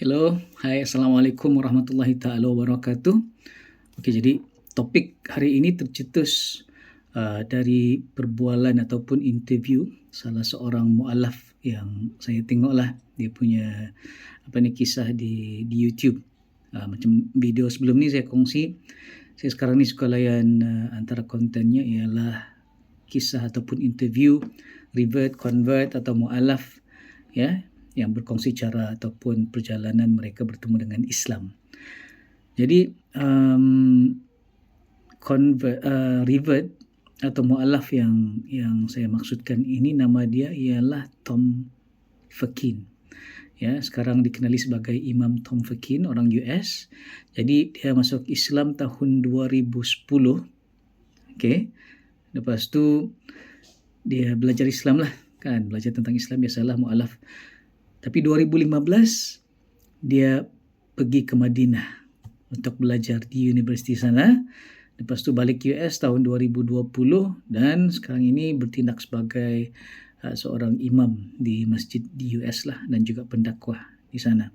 Hello, hai, Assalamualaikum warahmatullahi taala wabarakatuh. Okey, jadi topik hari ini tercetus dari perbualan ataupun interview salah seorang mualaf yang saya tengoklah dia punya kisah di YouTube. Macam video sebelum ni saya kongsi, saya sekarang ni suka layan antara kontennya ialah kisah ataupun interview revert, convert atau mualaf, ya, yang berkongsi cara ataupun perjalanan mereka bertemu dengan Islam. Jadi revert atau mualaf yang saya maksudkan ini, nama dia ialah Tom Fakin. Ya, sekarang dikenali sebagai Imam Tom Fakin, orang US. Jadi dia masuk Islam tahun 2010. Okey. Lepas tu dia belajar Islam lah, kan, belajar tentang Islam, biasalah mualaf. Tapi 2015 dia pergi ke Madinah untuk belajar di universiti sana. Lepas tu balik US tahun 2020 dan sekarang ini bertindak sebagai seorang imam di masjid di US lah, dan juga pendakwah di sana.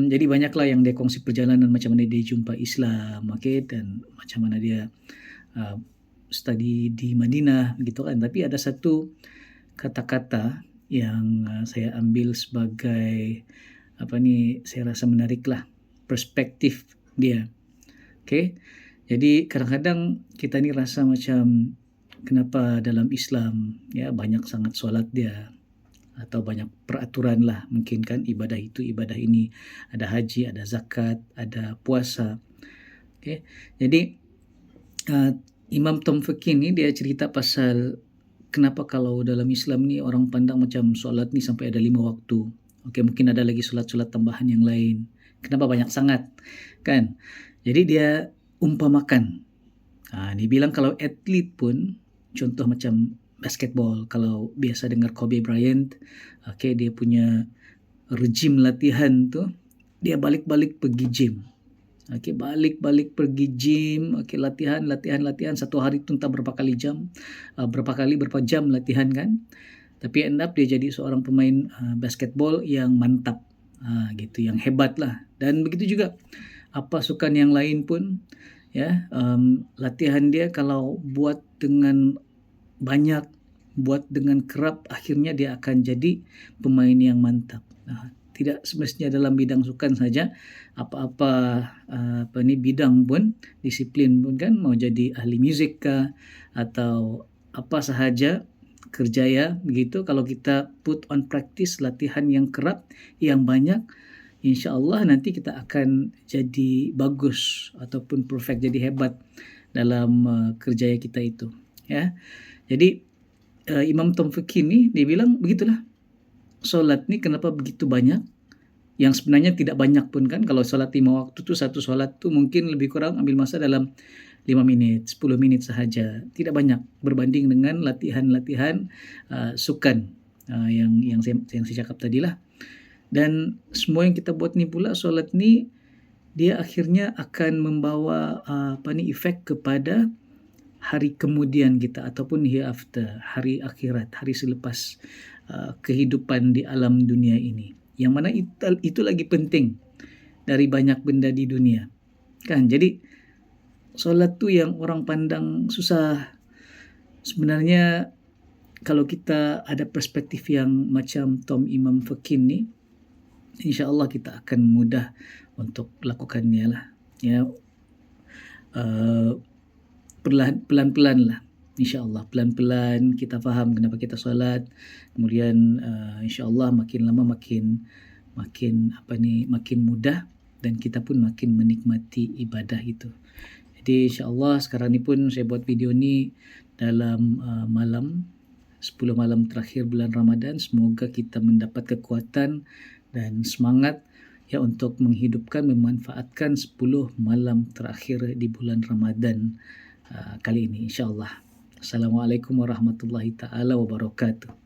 Jadi banyaklah yang dia kongsi perjalanan, macam mana dia jumpa Islam, okay, dan macam mana dia study di Madinah gitu kan. Tapi ada satu kata-kata yang saya ambil sebagai saya rasa menariklah perspektif dia. Okey. Jadi kadang-kadang kita ni rasa macam kenapa dalam Islam ya banyak sangat solat dia, atau banyak peraturan lah, mungkin kan, ibadah itu, ibadah ini, ada haji, ada zakat, ada puasa. Okey. Jadi Imam Tom Fakin ni dia cerita pasal kenapa kalau dalam Islam ni orang pandang macam solat ni sampai ada 5 waktu. Okey, mungkin ada lagi solat-solat tambahan yang lain. Kenapa banyak sangat? Kan? Jadi dia umpamakan. Dia bilang kalau atlet pun, contoh macam basketball, kalau biasa dengar Kobe Bryant, okey, dia punya regime latihan tu, dia balik-balik pergi gym. Okey, balik-balik pergi gym, okey, latihan satu hari tu entah berapa berapa jam latihan kan. Tapi end up dia jadi seorang pemain basketball yang mantap, gitu, yang hebat lah. Dan begitu juga pasukan yang lain pun, ya, latihan dia kalau buat dengan banyak, buat dengan kerap, akhirnya dia akan jadi pemain yang mantap. Tidak semestinya dalam bidang sukan saja, apa-apa bidang pun, disiplin pun kan, mau jadi ahli muzik kah atau apa sahaja kerjaya begitu, kalau kita put on practice, latihan yang kerap, yang banyak, insya-Allah nanti kita akan jadi bagus ataupun perfect, jadi hebat dalam kerjaya kita itu, ya. Jadi Imam Tom Fakin ni dia bilang begitulah. Solat ni kenapa begitu banyak? Yang sebenarnya tidak banyak pun kan. Kalau solat 5 waktu tu, satu solat tu mungkin lebih kurang ambil masa dalam 5 minit, 10 minit sahaja. Tidak banyak berbanding dengan latihan-latihan sukan yang saya cakap tadilah. Dan semua yang kita buat ni pula, solat ni, dia akhirnya akan membawa efek kepada hari kemudian kita ataupun hereafter, hari akhirat, hari selepas kehidupan di alam dunia ini, yang mana itu lagi penting dari banyak benda di dunia, kan. Jadi solat tu yang orang pandang susah, sebenarnya kalau kita ada perspektif yang macam Tom Imam Fakin ni, insya-Allah kita akan mudah untuk lakukannya lah, ya. Pelan-pelan lah, insya-Allah, pelan-pelan kita faham kenapa kita solat. Kemudian insya-Allah makin lama makin mudah, dan kita pun makin menikmati ibadah itu. Jadi insya-Allah sekarang ni pun saya buat video ni dalam 10 malam terakhir bulan Ramadan. Semoga kita mendapat kekuatan dan semangat, ya, untuk menghidupkan, memanfaatkan 10 malam terakhir di bulan Ramadan kali ini, insya-Allah. Assalamualaikum warahmatullahi taala wabarakatuh.